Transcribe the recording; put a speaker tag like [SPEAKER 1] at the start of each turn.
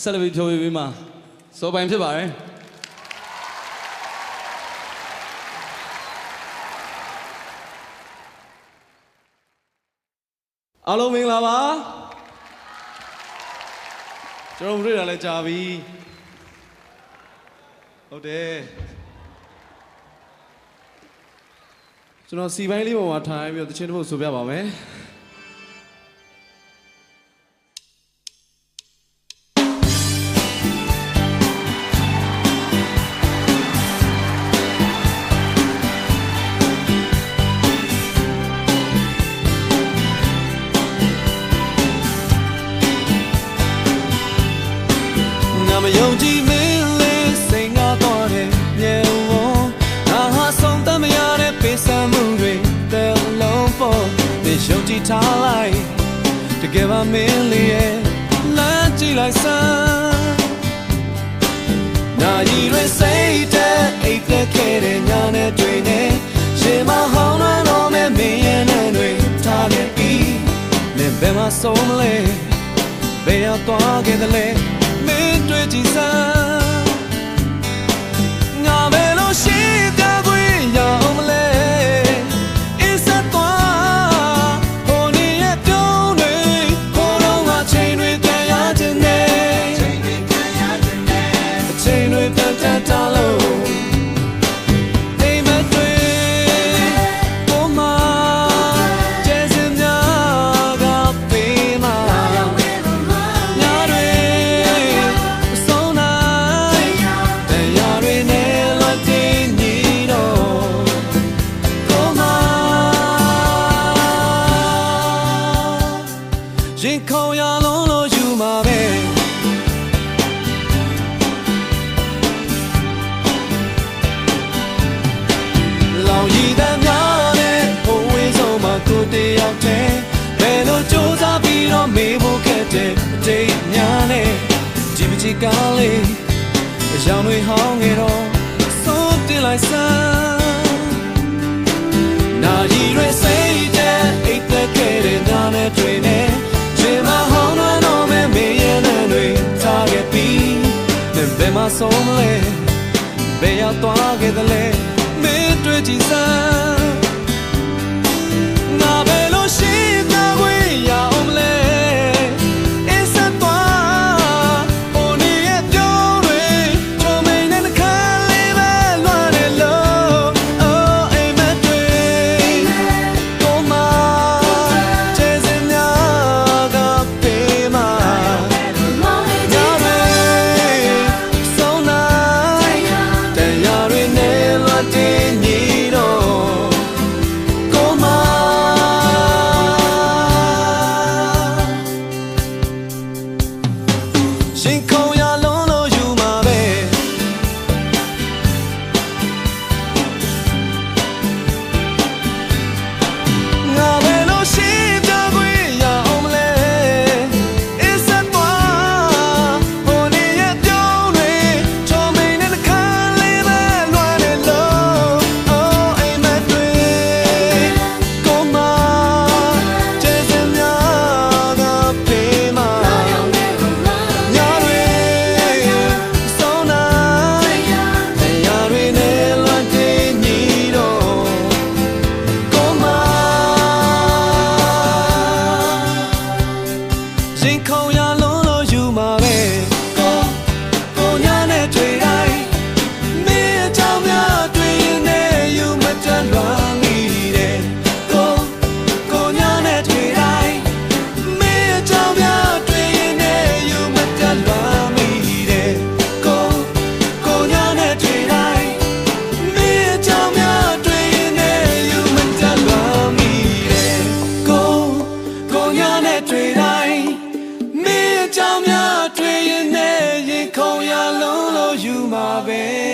[SPEAKER 1] ဆက်လက်ပြီးဖြိုးပြီးမှစောပိုင်ဖြစ်ပါတယ်အားလုံးမင်္ဂလာပါကျွန်တော်တွေ့တာလည်းကြာပြီဟုတ်တယ်ကျွန်တော်စီပိုင်းလေးပေါ်မှာထိုင်ပြီးတော့တခြင်းတစ်ပုဒ်ဆိုပြပါမယ်မယုံကြည်မင်းလေးစိတ်ငါတော့တဲ့မြေဝေါ်ငါဟာဆုံးသမရတဲ့ပေးစမ်းမှုတွေတဲ့လုံးပေါ်နေယုံကြည်ထားလိုက်တကယ်ပါမင်းလေးရဲ့လမ်းကြည့်လိုက်စမ်းနာရီတွေစိတ်တဲ့အိတ်သက်ခဲ့တဲ့ညာနဲ့တွေ့နေရှင်မဟောင်းတော့မဲ့မင်းရဲ့နဲ့တွေထားခဲ့ပြီးနေဘယ်မှာဆုံးမလဲဘယ်ရောက်သွားခဲ့သလဲတွေ့ကြည့်စမ်းငါဘယ်လိုရှိကြခွင့်ရအောင်မလဲအစ်ဆက်သွားဟိုနေရဲ့ပြုံးတွေဟိုတော့ငါချိန်တွေပြန်ရခြင်းနဲ့ချိန်တွေပြန်ရခြင်းနဲ့အချိန်တွေပြန်တတ်တာလို့ရင်ခုန်ရလုံးလို့ယူမှာပဲလောင်ရည်တမ်းများနဲ့ဘဝဝေးဆုံးမှာကိုတည်းရောက်တယ်ဘယ်လိုကြိုးစားပြီးတော့မေးဖို့ခဲ့တဲ့အတိတ်များနဲ့ကြည်မကြည်ကားလေးအယောင်တွေဟောင်းနေတော့ဆုံးတင်လိုက်စမ်းနာရီတွေစိတ်တဲ့အိတ်သက်ခဲ့တဲ့နာနဲ့တွေ့နေဘယ်မှာဆုံးမလဲဘယ်ရောက်သွားခဲ့သလဲမင်းတွေ့ကြည့်စမ်းငါဘယ်လိုရှိကြခွင့်ရအောင်မလဲအစ်ဆက်သွားဟိုနေရဲ့ပြုံးတွေချုံမိန်နဲ့ခါလေးပဲလွှမ်းနေလို့အိမ်မက်တွေကိုမှချေစင်များကပေးမှာရှင်ခုန်ရလုံးလို့ယူမှာပဲငါဘယ်လိုရှိကြခွင့်ရအောင်မလဲအစ်ဆက်သွားဟိုနေရဲ့ပြုံးတွေချုံမိန်နဲ့ခါလေးပဲလွှမ်းနေလို့အိမ်မက်တွေကိုမှကျဲစင်များကပေးမှာရင်ခုန်ရလုံးလို့ယူမှာပဲကိုညာနဲ့တွေ့တိုင်းမင်းအကြောင်းများတွေ့ရင်လည်းယူမတတ်လွမ်းမိတယ်ကိုညာနဲ့တွေ့တိုင်းမင်းအကြောင်းများတွေ့ရင်လည်းယူမတတ်လွမ်းမိတယ်ကိုညာနဲ့တွေ့တိုင်းမင်းအကြောင်းများတွေ့ရင်လည်းယူမတတ်လွမ်းမိတယ်ကိုညာနဲ့တွေ့တိုင်းအကြောင်းများတွေ့ရင်လည်းရင်ခုန်ရလုံးလို့ယူမှာပဲ